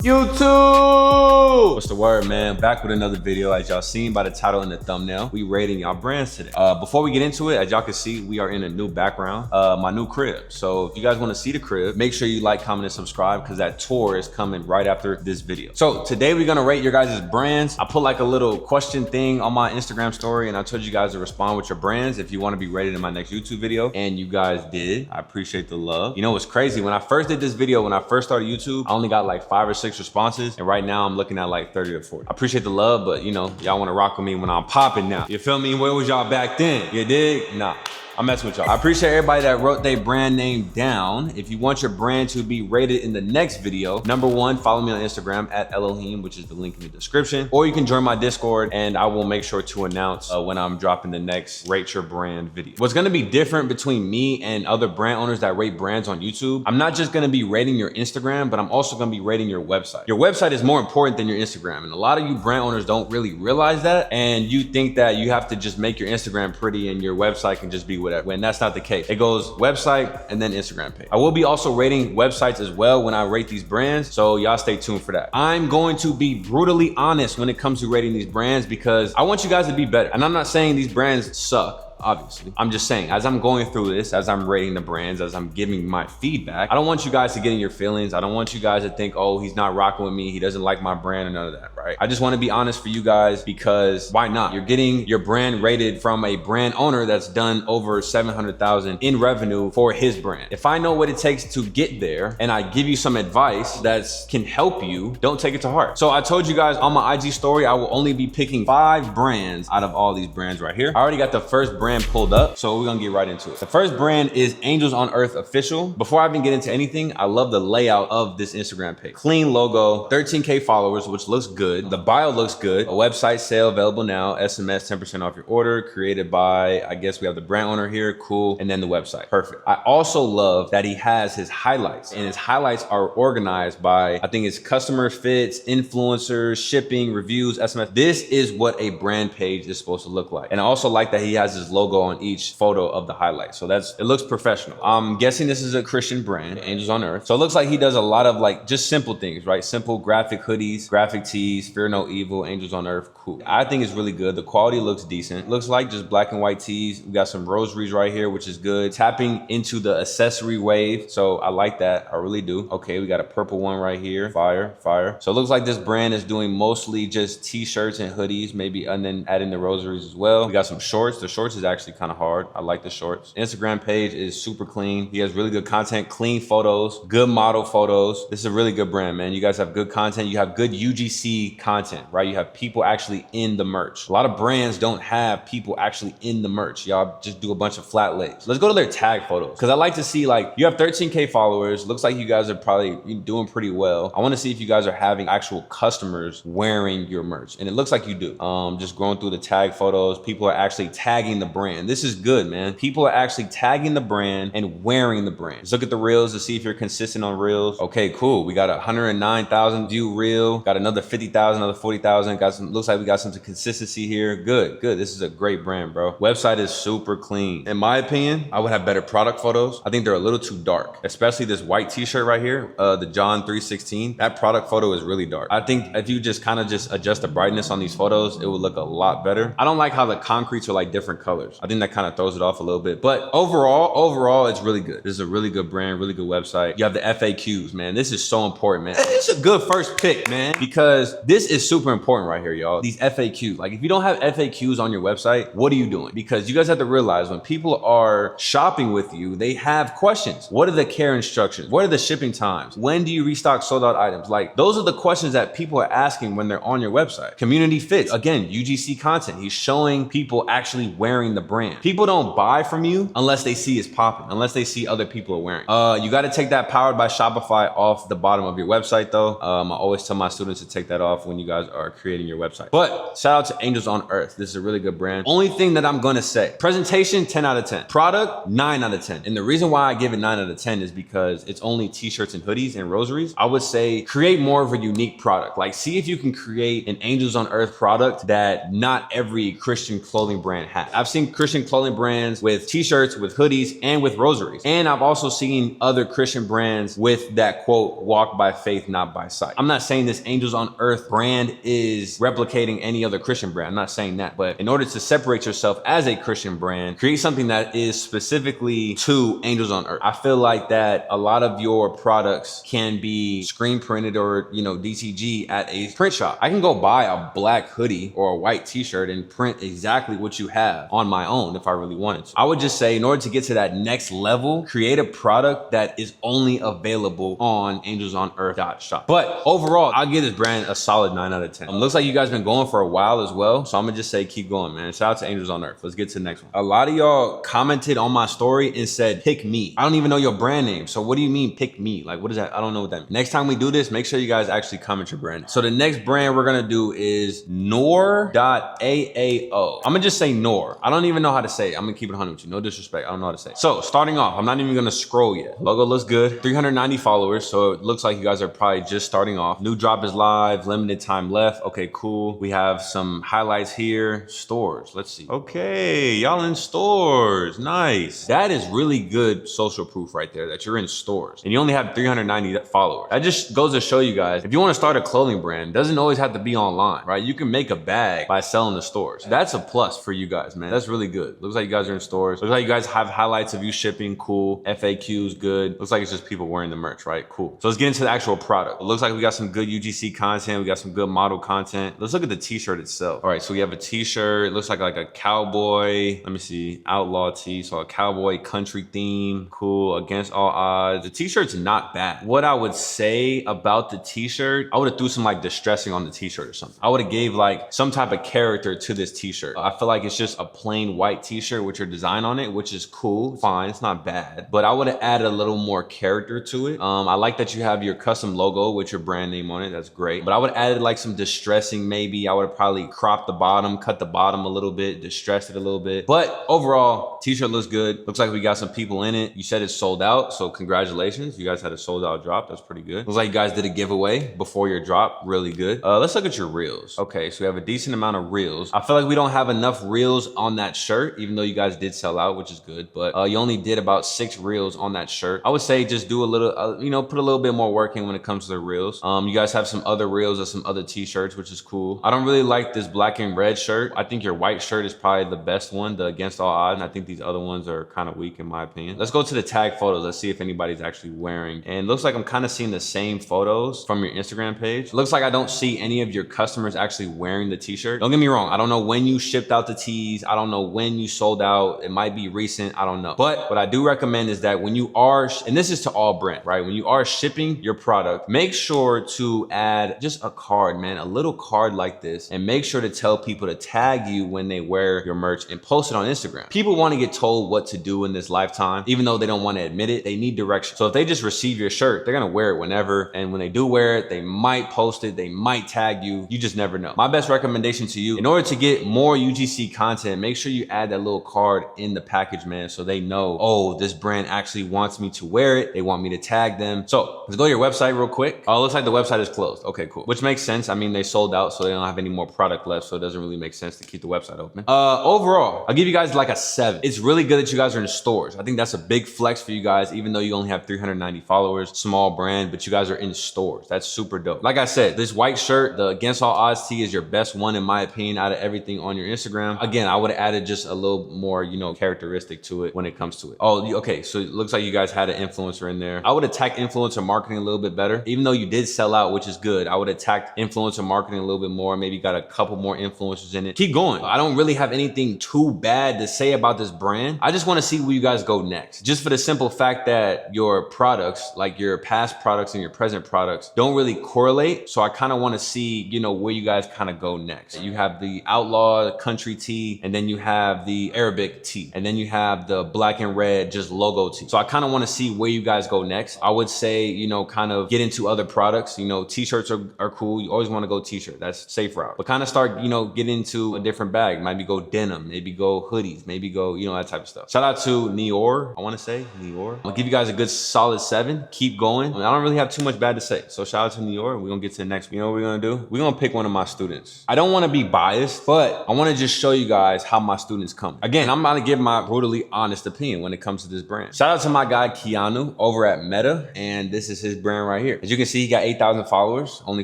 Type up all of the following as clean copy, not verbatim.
YouTube! What's the word, man? Back with another video. As y'all seen by the title and the thumbnail, we rating y'all brands today. Before we get into it, as y'all can see, we are in a new background, my new crib. So if you guys want to see the crib, make sure you like, comment, and subscribe because that tour is coming right after this video. So today we're gonna rate your guys' brands. I put like a little question thing on my Instagram story and I told you guys to respond with your brands if you want to be rated in my next YouTube video. And you guys did. I appreciate the love. You know what's crazy? When I first did this video, when I first started YouTube, I only got like 5 or 6 responses, and right now I'm looking at like 30 or 40. I appreciate the love, but you know, y'all want to rock with me when I'm popping now. You feel me? Where was y'all back then? You dig? Nah. I'm messing with y'all. I appreciate everybody that wrote their brand name down. If you want your brand to be rated in the next video, number 1, follow me on Instagram at Elohim, which is the link in the description. Or you can join my Discord and I will make sure to announce when I'm dropping the next Rate Your Brand video. What's gonna be different between me and other brand owners that rate brands on YouTube, I'm not just gonna be rating your Instagram, but I'm also gonna be rating your website. Your website is more important than your Instagram. And a lot of you brand owners don't really realize that. And you think that you have to just make your Instagram pretty and your website can just be whatever, when that's not the case. It goes website and then Instagram page. I will be also rating websites as well when I rate these brands, so y'all stay tuned for that. I'm going to be brutally honest when it comes to rating these brands because I want you guys to be better. And I'm not saying these brands suck. Obviously, I'm just saying, as I'm going through this, as I'm rating the brands, as I'm giving my feedback, I don't want you guys to get in your feelings. I don't want you guys to think, oh, he's not rocking with me, he doesn't like my brand, or none of that, right? I just want to be honest for you guys because why not? You're getting your brand rated from a brand owner that's done over 700,000 in revenue for his brand. If I know what it takes to get there and I give you some advice that can help you, don't take it to heart. So I told you guys on my IG story, I will only be picking 5 brands out of all these brands right here. I already got the first brand pulled up, so we're gonna get right into it. The first brand is Angels on Earth Official. Before I even get into anything, I love the layout of this Instagram page. Clean logo, 13K followers, which looks good. The bio looks good. A website sale available now. SMS 10% off your order. Created by, I guess we have the brand owner here. Cool. And then the website. Perfect. I also love that he has his highlights, and his highlights are organized by, I think it's customer fits, influencers, shipping, reviews, SMS. This is what a brand page is supposed to look like. And I also like that he has his logo on each photo of the highlight. So it looks professional. I'm guessing this is a Christian brand, Angels on Earth. So it looks like he does a lot of like just simple things, right? Simple graphic hoodies, graphic tees, fear no evil, Angels on Earth, cool. I think it's really good. The quality looks decent. Looks like just black and white tees. We got some rosaries right here, which is good. Tapping into the accessory wave. So I like that, I really do. Okay, we got a purple one right here. Fire, fire. So it looks like this brand is doing mostly just t-shirts and hoodies, maybe, and then adding the rosaries as well. We got some shorts. The shorts is actually kind of hard. I like the shorts. Instagram page is super clean. He has really good content, clean photos, good model photos. This is a really good brand, man. You guys have good content. You have good UGC content, right? You have people actually in the merch. A lot of brands don't have people actually in the merch. Y'all just do a bunch of flat lays. Let's go to their tag photos because I like to see, like, you have 13K followers. Looks like you guys are probably doing pretty well. I want to see if you guys are having actual customers wearing your merch, and it looks like you do. Just going through the tag photos, people are actually tagging the brand. This is good, man. People are actually tagging the brand and wearing the brand. Let's look at the reels to see if you're consistent on reels. Okay, cool. We got a 109,000 view reel. Got another 50,000, another 40,000. Got some, looks like we got some consistency here. Good, good. This is a great brand, bro. Website is super clean. In my opinion, I would have better product photos. I think they're a little too dark, especially this white t-shirt right here, the John 316. That product photo is really dark. I think if you just kind of just adjust the brightness on these photos, it would look a lot better. I don't like how the concretes are like different colors. I think that kind of throws it off a little bit, but overall, it's really good. This is a really good brand, really good website. You have the FAQs, man. This is so important, man. It's a good first pick, man, because this is super important right here, y'all. These FAQs, like if you don't have FAQs on your website, what are you doing? Because you guys have to realize when people are shopping with you, they have questions. What are the care instructions? What are the shipping times? When do you restock sold out items? Like those are the questions that people are asking when they're on your website. Community fits, again, UGC content. He's showing people actually wearing the brand. People don't buy from you unless they see it's popping, unless they see other people are wearing. You got to take that powered by Shopify off the bottom of your website though. I always tell my students to take that off when you guys are creating your website. But shout out to Angels on Earth. This is a really good brand. Only thing that I'm gonna say, presentation 10 out of 10, product 9 out of 10. And the reason why I give it 9 out of 10 is because it's only t-shirts and hoodies and rosaries. I would say create more of a unique product. Like see if you can create an Angels on Earth product that not every Christian clothing brand has. I've seen seen Christian clothing brands with t-shirts, with hoodies, and with rosaries. And I've also seen other Christian brands with that quote, walk by faith, not by sight. I'm not saying this Angels on Earth brand is replicating any other Christian brand. I'm not saying that, but in order to separate yourself as a Christian brand, create something that is specifically to Angels on Earth. I feel like that a lot of your products can be screen printed or, you know, DTG at a print shop. I can go buy a black hoodie or a white t-shirt and print exactly what you have on my own if I really wanted to. I would just say in order to get to that next level, create a product that is only available on angelsonearth.shop. But overall, I'll give this brand a solid 9 out of 10. Looks like you guys been going for a while as well. So I'm gonna just say keep going, man. Shout out to Angels on Earth. Let's get to the next one. A lot of y'all commented on my story and said, pick me. I don't even know your brand name. So what do you mean pick me? Like, what is that? I don't know what that means. Next time we do this, make sure you guys actually comment your brand. So the next brand we're gonna do is Noir.aao. I'm gonna just say Noir. I don't even know how to say it. I'm gonna keep it 100 with you. No disrespect. I don't know how to say it. So starting off, I'm not even gonna scroll yet. Logo looks good. 390 followers. So it looks like you guys are probably just starting off. New drop is live. Limited time left. Okay, cool. We have some highlights here. Stores. Let's see. Okay, y'all in stores. Nice. That is really good social proof right there that you're in stores and you only have 390 followers. That just goes to show you guys, if you want to start a clothing brand, it doesn't always have to be online, right? You can make a bag by selling the stores. That's a plus for you guys, man. That's really good. Looks like you guys are in stores. Looks like you guys have highlights of you shipping. Cool. FAQs, good. Looks like it's just people wearing the merch, right? Cool. So let's get into the actual product. It looks like we got some good UGC content. We got some good model content. Let's look at the t-shirt itself. All right, so we have a t-shirt. It looks like a cowboy. Let me see. Outlaw tee. So a cowboy country theme. Cool. Against all odds. The t-shirt's not bad. What I would say about the t-shirt, I would have threw some like distressing on the t-shirt or something. I would have gave like some type of character to this t-shirt. I feel like it's just a plain white t-shirt with your design on it, which is cool. Fine. It's not bad. But I would have added a little more character to it. I like that you have your custom logo with your brand name on it. That's great. But I would have added like some distressing maybe. I would have probably cropped the bottom, cut the bottom a little bit, distressed it a little bit. But overall, t-shirt looks good. Looks like we got some people in it. You said it's sold out, so congratulations. You guys had a sold out drop. That's pretty good. Looks like you guys did a giveaway before your drop. Really good. Let's look at your reels. Okay, so we have a decent amount of reels. I feel like we don't have enough reels on that shirt, even though you guys did sell out, which is good. But you only did about 6 reels on that shirt. I would say just do a little, you know, put a little bit more work in when it comes to the reels. You guys have some other reels of some other t-shirts, which is cool. I don't really like this black and red shirt. I think your white shirt is probably the best one, the Against All Odds. And I think these other ones are kind of weak in my opinion. Let's go to the tag photos. Let's see if anybody's actually wearing. And it looks like I'm kind of seeing the same photos from your Instagram page. It looks like I don't see any of your customers actually wearing the t-shirt. Don't get me wrong. I don't know when you shipped out the tees. I don't know when you sold out. It might be recent. I don't know. But what I do recommend is that when you are, and this is to all brands, right? When you are shipping your product, make sure to add just a card, man, a little card like this, and make sure to tell people to tag you when they wear your merch and post it on Instagram. People want to get told what to do in this lifetime, even though they don't want to admit it. They need direction. So if they just receive your shirt, they're going to wear it whenever. And when they do wear it, they might post it. They might tag you. You just never know. My best recommendation to you, in order to get more UGC content, make sure you add that little card in the package, man, so they know, oh, this brand actually wants me to wear it. They want me to tag them. So let's go to your website real quick. Oh, it looks like the website is closed. Okay, cool. Which makes sense. I mean, they sold out, so they don't have any more product left. So it doesn't really make sense to keep the website open. Overall, I'll give you guys like a 7. It's really good that you guys are in stores. I think that's a big flex for you guys, even though you only have 390 followers, small brand, but you guys are in stores. That's super dope. Like I said, this white shirt, the Against All Odds tee is your best one, in my opinion, out of everything on your Instagram. Again, I would have added just a little more, you know, characteristic to it when it comes to it. Oh, okay. So it looks like you guys had an influencer in there. I would attack influencer marketing a little bit better, even though you did sell out, which is good. I would attack influencer marketing a little bit more, maybe got a couple more influencers in it. Keep going. I don't really have anything too bad to say about this brand. I just want to see where you guys go next. Just for the simple fact that your products, like your past products and your present products, don't really correlate. So I kind of want to see, you know, where you guys kind of go next. You have the outlaw country tee, and then you have the Arabic tee, and then you have the black and red just logo tee. So I kind of want to see where you guys go next. I would say, you know, kind of get into other products. You know, t-shirts are cool. You always want to go t-shirt. That's safe route. But kind of start, you know, get into a different bag. Maybe go denim, maybe go hoodies, maybe go, you know, that type of stuff. Shout out to Noir. I want to say Noir. I'll give you guys a good solid 7. Keep going. I mean, I don't really have too much bad to say. So shout out to Noir. We're going to get to the next one. You know what we're going to do? We're going to pick one of my students. I don't want to be biased, but I want to just show you guys how my students come. Again, I'm gonna give my brutally honest opinion when it comes to this brand. Shout out to my guy Keanu over at Meta, and this is his brand right here. As you can see, he got 8,000 followers, only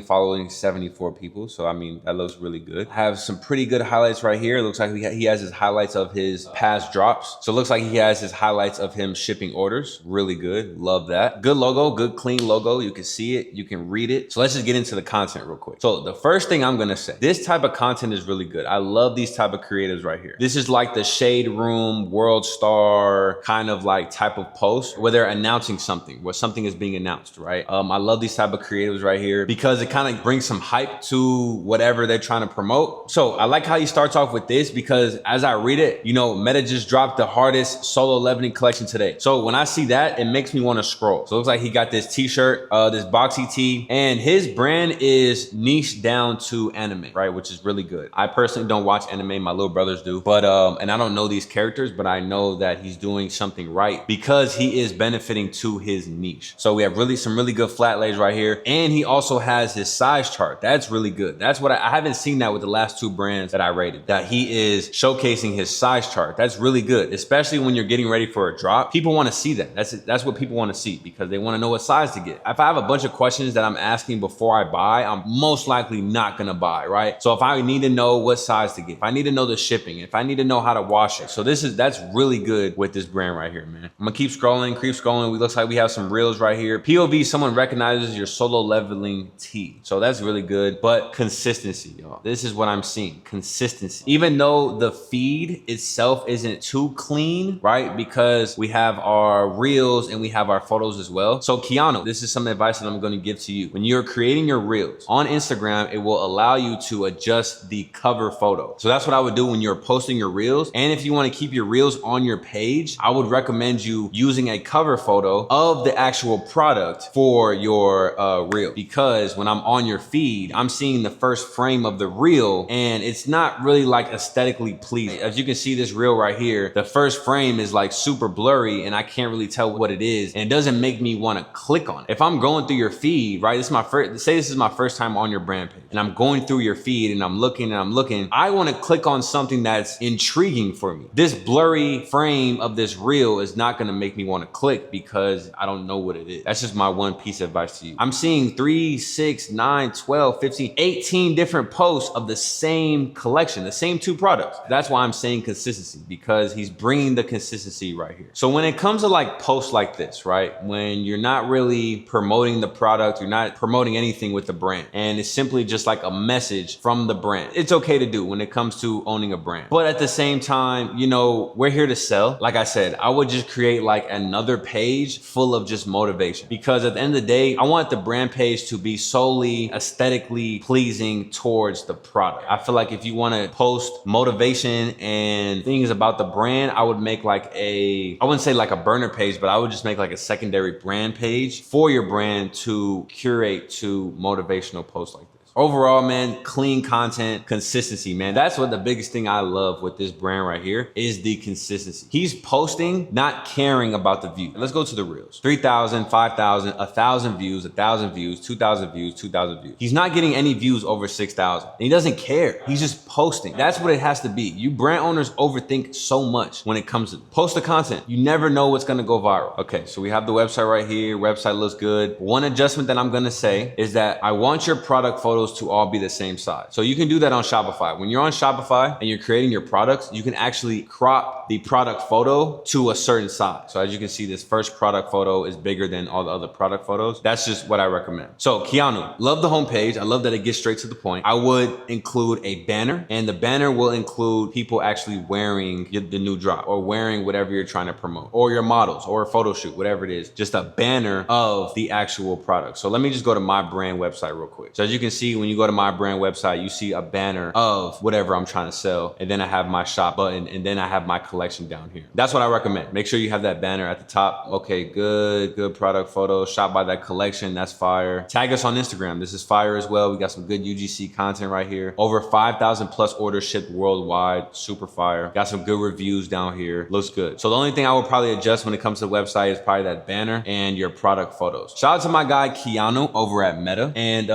following 74 people. So I mean, that looks really good. I have some pretty good highlights right here. It looks like he has his highlights of his past drops. So it looks like he has his highlights of him shipping orders. Really good, love that. Good logo, good clean logo. You can see it, you can read it. So let's just get into the content real quick. So the first thing I'm gonna say, this type of content is really good. I love these type of creatives right here. This is like the Shade Room, World Star kind of like type of post where they're announcing something, where something is being announced, right? I love these type of creatives right here because it kind of brings some hype to whatever they're trying to promote. So I like how he starts off with this because as I read it, you know, Meta just dropped the hardest solo leveling collection today. So when I see that, it makes me want to scroll. So it looks like he got this t-shirt, this boxy tee, and his brand is niche down to anime, right? Which is really good. I personally don't watch anime, my little brothers do, but and I don't know these characters, but I know that he's doing something right because he is benefiting to his niche. So we have some really good flat lays right here, and he also has his size chart. That's really good. That's what I haven't seen that with the last two brands that I rated, that he is showcasing his size chart. That's really good, especially when you're getting ready for a drop. People want to see that. That's what people want to see because they want to know what size to get. If I have a bunch of questions that I'm asking before I buy, I'm most likely not gonna buy, right? So if I need to know what size to get, if I need to know the shipping, if I need to know how to wash it. So that's really good with this brand right here, man. I'm gonna keep scrolling. It looks like we have some reels right here. POV, someone recognizes your solo leveling tee. So that's really good, but consistency, y'all. This is what I'm seeing, consistency. Even though the feed itself isn't too clean, right? Because we have our reels and we have our photos as well. So Keanu, this is some advice that I'm gonna give to you. When you're creating your reels on Instagram, it will allow you to adjust the cover photo. So that's what I would do when you're posting your reels. And if you wanna keep your reels on your page, I would recommend you using a cover photo of the actual product for your reel. Because when I'm on your feed, I'm seeing the first frame of the reel and it's not really like aesthetically pleasing. As you can see this reel right here, the first frame is like super blurry and I can't really tell what it is. And it doesn't make me wanna click on it. If I'm going through your feed, right? Say this is my first time on your brand page and I'm going through your feed and I'm looking, I wanna click on something that's intriguing for me. This blurry frame of this reel is not gonna make me wanna click because I don't know what it is. That's just my one piece of advice to you. I'm seeing 3, 6, 9, 12, 15, 18 different posts of the same collection, the same two products. That's why I'm saying consistency, because he's bringing the consistency right here. So when it comes to like posts like this, right? When you're not really promoting the product, you're not promoting anything with the brand, and it's simply just like a message from the brand. It's okay to do when it comes to owning a brand. But at the same time, you know, we're here to sell. Like I said, I would just create like another page full of just motivation, because at the end of the day, I want the brand page to be solely aesthetically pleasing towards the product. I feel like if you want to post motivation and things about the brand, I would make like I wouldn't say like a burner page, but I would just make like a secondary brand page for your brand to curate to motivational posts like this. Overall, man, clean content, consistency, man. That's what the biggest thing I love with this brand right here is the consistency. He's posting, not caring about the view. Let's go to the reels. 3,000, 5,000, 1,000 views, 1,000 views, 2,000 views, 2,000 views. He's not getting any views over 6,000. And he doesn't care. He's just posting. That's what it has to be. You brand owners overthink so much when it comes to post the content. You never know what's gonna go viral. Okay, so we have the website right here. Website looks good. One adjustment that I'm gonna say is that I want your product photos to all be the same size. So you can do that on Shopify. When you're on Shopify and you're creating your products, you can actually crop the product photo to a certain size. So as you can see, this first product photo is bigger than all the other product photos. That's just what I recommend. So Keanu, love the homepage. I love that it gets straight to the point. I would include a banner, and the banner will include people actually wearing the new drop or wearing whatever you're trying to promote, or your models or a photo shoot, whatever it is, just a banner of the actual product. So let me just go to my brand website real quick. So as you can see, when you go to my brand website, you see a banner of whatever I'm trying to sell. And then I have my shop button, and then I have my collection down here. That's what I recommend. Make sure you have that banner at the top. Okay, good product photo, shop by that collection. That's fire. Tag us on Instagram. This is fire as well. We got some good UGC content right here. Over 5,000 plus orders shipped worldwide. Super fire. Got some good reviews down here. Looks good. So the only thing I would probably adjust when it comes to the website is probably that banner and your product photos. Shout out to my guy Keanu over at Meta. And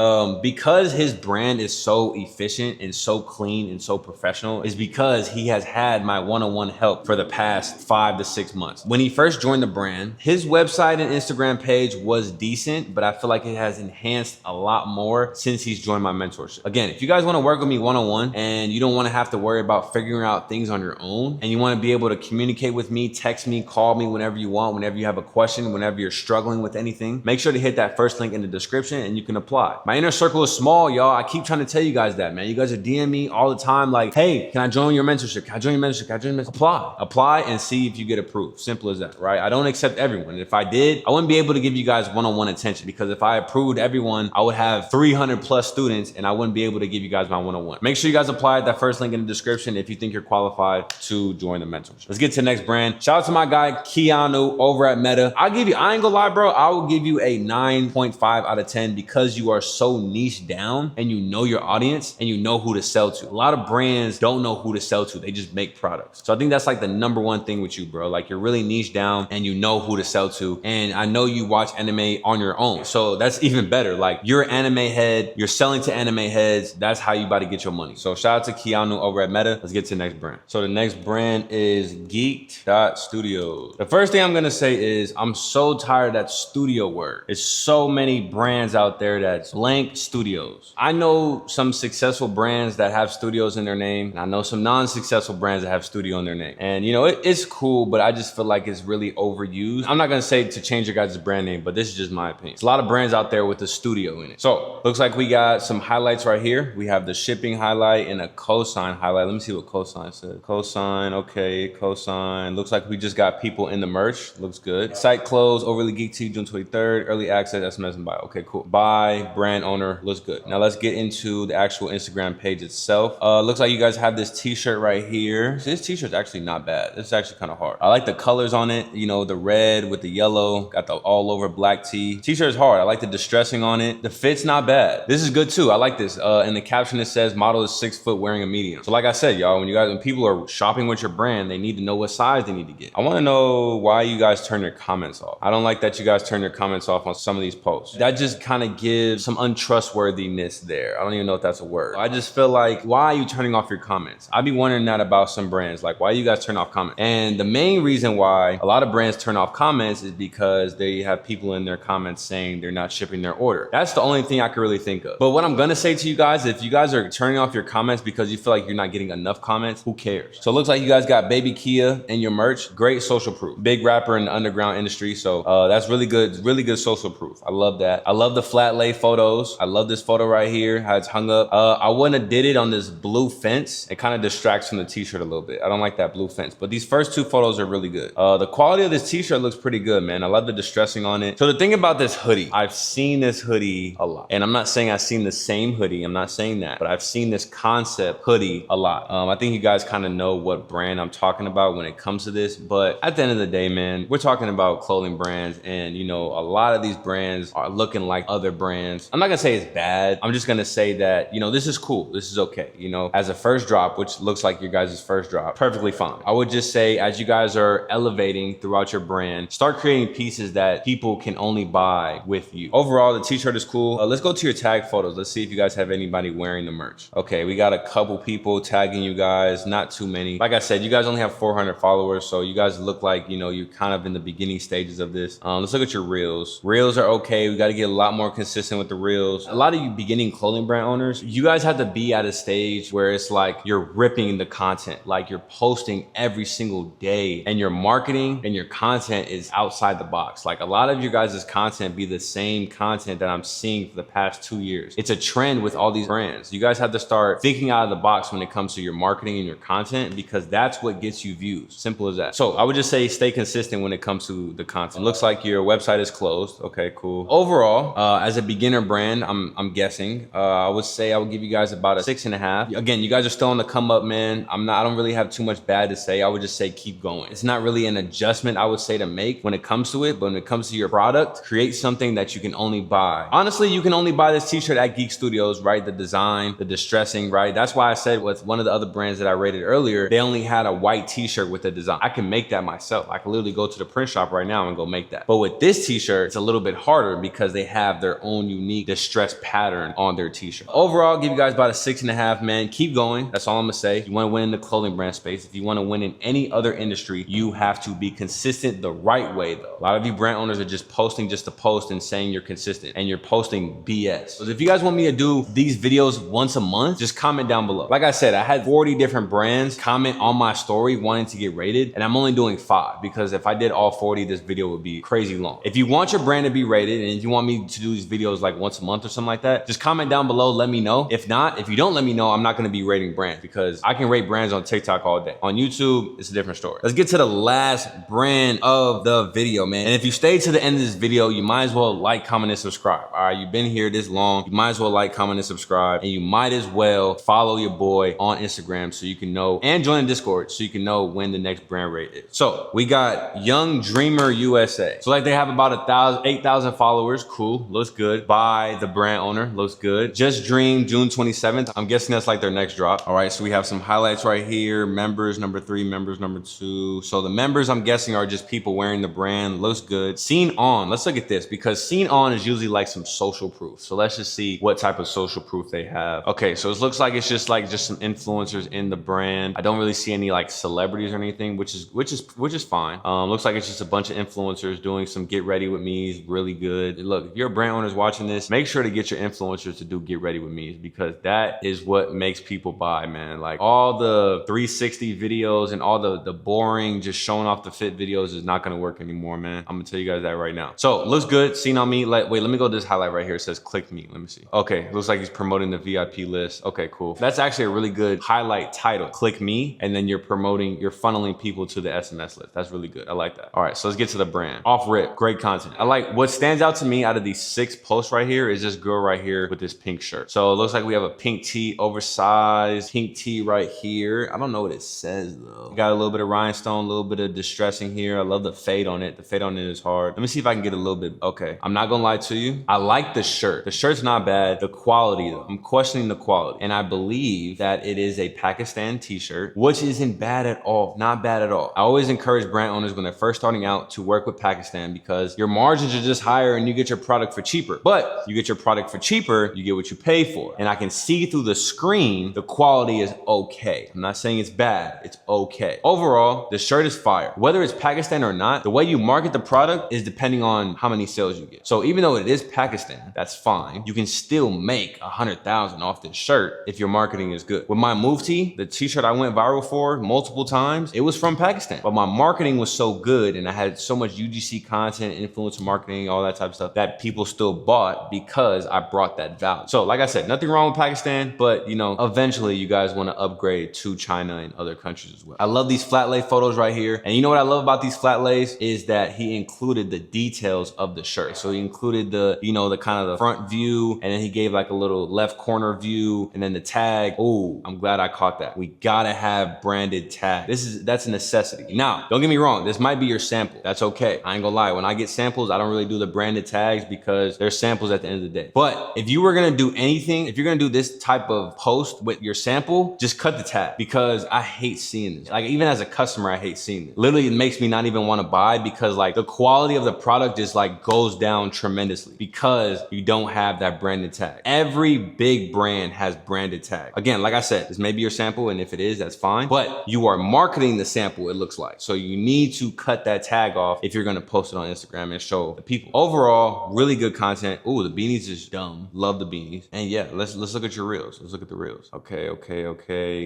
because because his brand is so efficient and so clean and so professional is because he has had my one-on-one help for the past 5 to 6 months. When he first joined the brand, his website and Instagram page was decent, but I feel like it has enhanced a lot more since he's joined my mentorship. Again, if you guys want to work with me one-on-one and you don't want to have to worry about figuring out things on your own, and you want to be able to communicate with me, text me, call me whenever you want, whenever you have a question, whenever you're struggling with anything, make sure to hit that first link in the description and you can apply. My inner circle is small, y'all. I keep trying to tell you guys that, man. You guys are DMing me all the time like, hey, can I join your mentorship? Can I join your mentorship? Can I join your mentorship? Apply and see if you get approved. Simple as that, right? I don't accept everyone. If I did, I wouldn't be able to give you guys one-on-one attention, because if I approved everyone, I would have 300 plus students and I wouldn't be able to give you guys my one-on-one. Make sure you guys apply at that first link in the description if you think you're qualified to join the mentorship. Let's get to the next brand. Shout out to my guy, Keanu over at Meta. I ain't gonna lie, bro. I will give you a 9.5 out of 10 because you are so niche down and you know your audience and you know who to sell to. A lot of brands don't know who to sell to. They just make products. So I think that's like the #1 thing with you, bro. Like, you're really niche down and you know who to sell to. And I know you watch anime on your own. So that's even better. Like, you're an anime head, you're selling to anime heads. That's how you about to get your money. So shout out to Keanu over at Meta. Let's get to the next brand. So the next brand is Geeked.Studios. The first thing I'm gonna say is I'm so tired of that studio word. There's so many brands out there that's blank studios. I know some successful brands that have studios in their name, and I know some non-successful brands that have studio in their name. And you know, it's cool, but I just feel like it's really overused. I'm not gonna say to change your guys' brand name, but this is just my opinion. There's a lot of brands out there with a studio in it. So looks like we got some highlights right here. We have the shipping highlight and a cosign highlight. Let me see what cosign says. Cosign, okay, cosign. Looks like we just got people in the merch. Looks good. Site closed, Overly Geek Tea, June 23rd. Early access, SMS and buy. Okay, cool. Buy, brand owner, looks good. Now let's get into the actual Instagram page itself. Looks like you guys have this t-shirt right here. So this t-shirt's actually not bad. It's actually kind of hard. I like the colors on it. You know, the red with the yellow, got the all over black tee. T-shirt is hard. I like the distressing on it. The fit's not bad. This is good too. I like this. In the caption it says model is 6 foot wearing a medium. So like I said, y'all, when people are shopping with your brand, they need to know what size they need to get. I want to know why you guys turn your comments off. I don't like that you guys turn your comments off on some of these posts. That just kind of gives some untrustworthiness there. I don't even know if that's a word. I just feel like, why are you turning off your comments? I'd be wondering that about some brands. Like, why do you guys turn off comments? And the main reason why a lot of brands turn off comments is because they have people in their comments saying they're not shipping their order. That's the only thing I can really think of. But what I'm gonna say to you guys, if you guys are turning off your comments because you feel like you're not getting enough comments, who cares? So it looks like you guys got Baby Kia in your merch. Great social proof. Big rapper in the underground industry. So that's really good social proof. I love that. I love the flat lay photos. I love this photo right here, how it's hung up. I wouldn't have did it on this blue fence. It kind of distracts from the t-shirt a little bit. I don't like that blue fence, but these first 2 photos are really good. The quality of this t-shirt looks pretty good, man. I love the distressing on it. So the thing about this hoodie, I've seen this hoodie a lot. And I'm not saying I've seen the same hoodie. I'm not saying that, but I've seen this concept hoodie a lot. I think you guys kind of know what brand I'm talking about when it comes to this, but at the end of the day, man, we're talking about clothing brands, and you know, a lot of these brands are looking like other brands. I'm not gonna say it's bad. I'm just gonna say that, you know, this is cool. This is okay. You know, as a first drop, which looks like your guys' first drop, perfectly fine. I would just say, as you guys are elevating throughout your brand, start creating pieces that people can only buy with you. Overall, the t-shirt is cool. Let's go to your tag photos. Let's see if you guys have anybody wearing the merch. Okay, we got a couple people tagging you guys, not too many. Like I said, you guys only have 400 followers, so you guys look like, you know, you're kind of in the beginning stages of this. Let's look at your reels. Reels are okay. We got to get a lot more consistent with the reels. A lot of you beginning clothing brand owners, you guys have to be at a stage where it's like you're ripping the content, like you're posting every single day, and your marketing and your content is outside the box. Like, a lot of you guys' content be the same content that I'm seeing for the past 2 years. It's a trend with all these brands. You guys have to start thinking out of the box when it comes to your marketing and your content, because that's what gets you views. Simple as that. So I would just say stay consistent when it comes to the content. It looks like your website is closed. Okay, cool. Overall, as a beginner brand, I'm guessing, I would say I would give you guys about a 6.5. Again, you guys are still on the come up, man. I don't really have too much bad to say. I would just say keep going. It's not really an adjustment I would say to make when it comes to it, but when it comes to your product, create something that you can only buy. Honestly, you can only buy this t-shirt at Geek Studios, right? The design, the distressing, right? That's why I said with one of the other brands that I rated earlier, they only had a white t-shirt with the design. I can make that myself. I can literally go to the print shop right now and go make that. But with this t-shirt, it's a little bit harder because they have their own unique distress pattern pattern on their t-shirt. Overall, I'll give you guys about a 6.5, man. Keep going. That's all I'm gonna say. If you wanna win in the clothing brand space, if you wanna win in any other industry, you have to be consistent the right way though. A lot of you brand owners are just posting just to post and saying you're consistent, and you're posting BS. So if you guys want me to do these videos once a month, just comment down below. Like I said, I had 40 different brands comment on my story wanting to get rated, and I'm only doing 5 because if I did all 40, this video would be crazy long. If you want your brand to be rated and if you want me to do these videos like once a month or something like that, just comment down below, let me know. If not, if you don't let me know, I'm not gonna be rating brands because I can rate brands on TikTok all day. On YouTube, it's a different story. Let's get to the last brand of the video, man. And if you stay to the end of this video, you might as well like, comment, and subscribe. All right, you've been here this long, you might as well like, comment, and subscribe, and you might as well follow your boy on Instagram so you can know, and join the Discord so you can know when the next brand rate is. So we got Young Dreamer USA. So like they have about 8,000 followers. Cool, looks good. By the brand owner, looks good. Just Dream, June 27th. I'm guessing that's like their next drop. All right, so we have some highlights right here. Members number 3, members number 2. So the members, I'm guessing, are just people wearing the brand. Looks good. Seen on, let's look at this because seen on is usually like some social proof. So let's just see what type of social proof they have. Okay, so it looks like it's just some influencers in the brand. I don't really see any like celebrities or anything, which is fine. Looks like it's just a bunch of influencers doing some get ready with me's. Really good. Look, if your brand owners watching this, make sure to get your influencers to do get ready with me's because that is what makes people buy, man. Like all the 360 videos and all the boring just showing off the fit videos is not gonna work anymore, man. I'm gonna tell you guys that right now. So looks good. Seen on me. Like, wait, let me go to this highlight right here. It says click me. Let me see. Okay, looks like he's promoting the VIP list. Okay, cool. That's actually a really good highlight title. Click me, and then you're funneling people to the SMS list. That's really good. I like that. All right, so let's get to the brand. Off rip, great content. I like what stands out to me out of these 6 posts right here is this girl right here with this pink shirt. So it looks like we have a pink tee, oversized pink tee right here. I don't know what it says though. Got a little bit of rhinestone, a little bit of distressing here. I love the fade on it. The fade on it is hard. Let me see if I can get a little bit. Okay, I'm not gonna lie to you. I like the shirt. The shirt's not bad. The quality though, I'm questioning the quality. And I believe that it is a Pakistan t-shirt, which isn't bad at all. Not bad at all. I always encourage brand owners when they're first starting out to work with Pakistan because your margins are just higher and you get your product for cheaper. But you get your product for cheaper, you get what you pay for. And I can see through the screen, the quality is okay. I'm not saying it's bad, it's okay. Overall, the shirt is fire. Whether it's Pakistan or not, the way you market the product is depending on how many sales you get. So even though it is Pakistan, that's fine. You can still make 100,000 off this shirt if your marketing is good. With my Mufti, the t-shirt I went viral for multiple times, it was from Pakistan. But my marketing was so good and I had so much UGC content, influencer marketing, all that type of stuff that people still bought because I brought that value. So like I said, nothing wrong with Pakistan, but you know, eventually you guys want to upgrade to China and other countries as well. I love these flat lay photos right here. And you know what I love about these flat lays is that he included the details of the shirt. So he included the, you know, the kind of the front view, and then he gave like a little left corner view and then the tag. Oh, I'm glad I caught that. We gotta have branded tag. That's a necessity. Now, don't get me wrong. This might be your sample. That's okay. I ain't gonna lie. When I get samples, I don't really do the branded tags because they're samples at the end of the day. But if you were gonna do anything, if you're gonna do this type of post with your sample, just cut the tag because I hate seeing this. Like even as a customer, I hate seeing it. Literally, it makes me not even want to buy because like the quality of the product just like goes down tremendously because you don't have that branded tag. Every big brand has branded tag. Again, like I said, this may be your sample, and if it is, that's fine. But you are marketing the sample, it looks like. So you need to cut that tag off if you're gonna post it on Instagram and show the people. Overall, really good content. Ooh, the beanies is dumb. Love the beanies. And yeah, let's look at your reels. Let's look at the reels. Okay.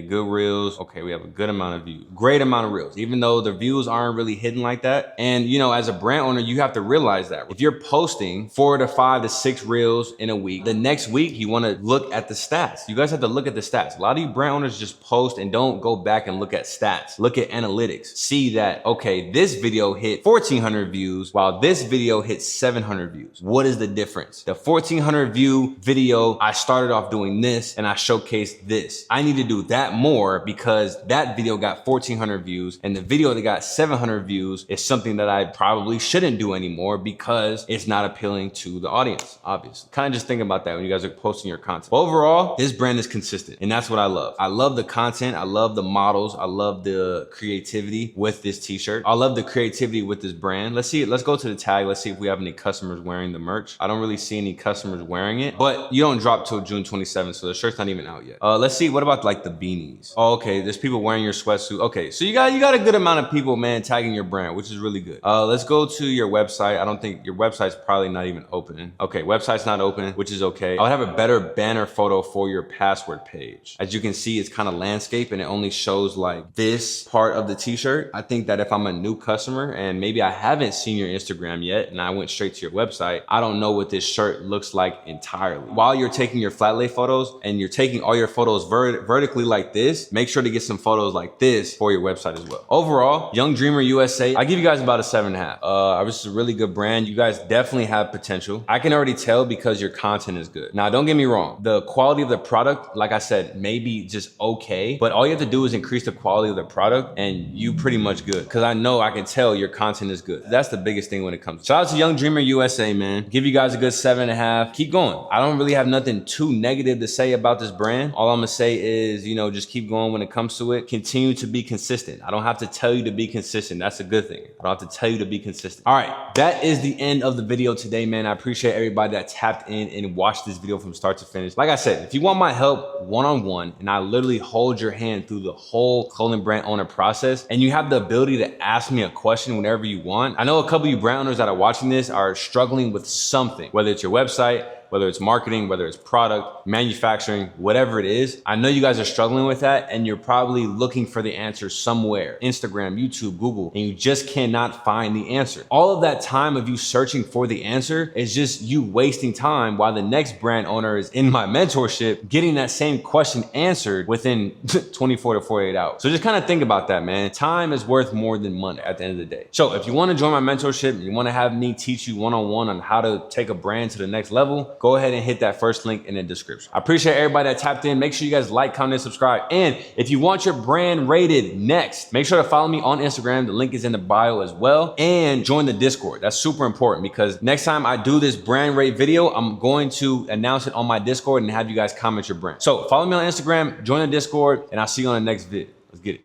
Good reels. Okay, we have a good amount of views. Great amount of reels, even though the views aren't really hidden like that. And you know, as a brand owner, you have to realize that if you're posting 4 to 5 to 6 reels in a week, the next week you want to look at the stats. You guys have to look at the stats. A lot of you brand owners just post and don't go back and look at stats. Look at analytics. See that, okay, this video hit 1,400 views while this video hit 700 views. What is the difference? The 1,400 view video, I started off doing this and I showcased this. I need to do that more because that video got 1,400 views and the video that got 700 views is something that I probably shouldn't do anymore because it's not appealing to the audience, obviously. Kind of just think about that when you guys are posting your content. But overall, this brand is consistent and that's what I love. I love the content. I love the models. I love the creativity with this t-shirt. I love the creativity with this brand. Let's go to the tag. Let's see if we have any customers wearing the merch. I don't really see any customers wearing wearing it, but you don't drop till June 27th, so the shirt's not even out yet. Let's see, what about like the beanies? Oh, okay, there's people wearing your sweatsuit. Okay, so you got a good amount of people, man, tagging your brand, which is really good. Let's go to your website. I don't think your website's probably not even open. Okay, website's not open, which is okay. I would have a better banner photo for your password page. As you can see, it's kind of landscape and it only shows like this part of the t-shirt. I think that if I'm a new customer and maybe I haven't seen your Instagram yet and I went straight to your website, I don't know what this shirt looks like entirely. While you're taking your flat lay photos and you're taking all your photos vertically like this, make sure to get some photos like this for your website as well. Overall, Young Dreamer USA, I give you guys about a 7.5. This is a really good brand. You guys definitely have potential. I can already tell because your content is good. Now, don't get me wrong. The quality of the product, like I said, may be just okay, but all you have to do is increase the quality of the product and you pretty much good. Cause I know I can tell your content is good. That's the biggest thing when it comes. Shout out to Young Dreamer USA, man. Give you guys a good 7.5. Keep going. I don't really have nothing too negative to say about this brand. All I'm gonna say is, you know, just keep going when it comes to it. Continue to be consistent. I don't have to tell you to be consistent. That's a good thing. I don't have to tell you to be consistent. All right, that is the end of the video today, man. I appreciate everybody that tapped in and watched this video from start to finish. Like I said, if you want my help one-on-one and I literally hold your hand through the whole clothing brand owner process and you have the ability to ask me a question whenever you want. I know a couple of you brand owners that are watching this are struggling with something, whether it's your website, whether it's marketing, whether it's product, manufacturing, whatever it is. I know you guys are struggling with that and you're probably looking for the answer somewhere, Instagram, YouTube, Google, and you just cannot find the answer. All of that time of you searching for the answer is just you wasting time while the next brand owner is in my mentorship getting that same question answered within 24 to 48 hours. So just kind of think about that, man. Time is worth more than money at the end of the day. So if you want to join my mentorship and you want to have me teach you one-on-one on how to take a brand to the next level, go ahead and hit that first link in the description. I appreciate everybody that tapped in. Make sure you guys like, comment, and subscribe. And if you want your brand rated next, make sure to follow me on Instagram. The link is in the bio as well. And join the Discord. That's super important because next time I do this brand rate video, I'm going to announce it on my Discord and have you guys comment your brand. So follow me on Instagram, join the Discord, and I'll see you on the next vid. Let's get it.